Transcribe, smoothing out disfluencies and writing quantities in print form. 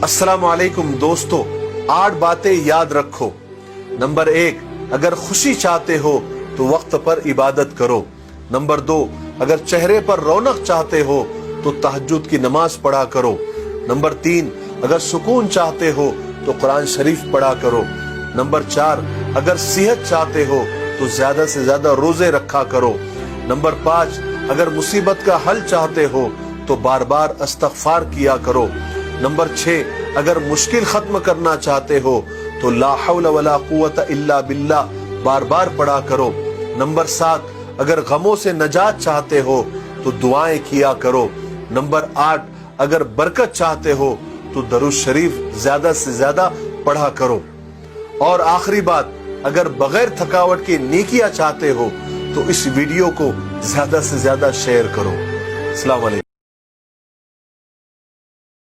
अस्सलाम वालेकुम दोस्तों, 8 बातें याद रखो। नंबर 1, अगर खुशी चाहते हो तो वक्त पर इबादत करो। नंबर 2, अगर चेहरे पर रौनक चाहते हो तो तहज्जुद की नमाज पढ़ा करो। नंबर 3, अगर सुकून चाहते हो तो कुरान शरीफ पढ़ा करो। नंबर 4, अगर सेहत चाहते हो तो ज्यादा से ज्यादा रोजे रखा करो। नंबर 5, अगर मुसीबत का हल चाहते हो तो बार बार इस्तग़फ़ार किया करो। नंबर 6, अगर मुश्किल खत्म करना चाहते हो तो ला हौला वला कुव्वता इल्ला बिल्लाह बार बार पढ़ा करो। नंबर 7, अगर गमों से नजात चाहते हो तो दुआएं किया करो। नंबर 8, अगर बरकत चाहते हो तो दरूद शरीफ ज्यादा से ज्यादा पढ़ा करो। और आखिरी बात, अगर बगैर थकावट की नेकियां चाहते हो तो इस वीडियो को ज्यादा से ज्यादा शेयर करो। अस्सलाम वालेकुम।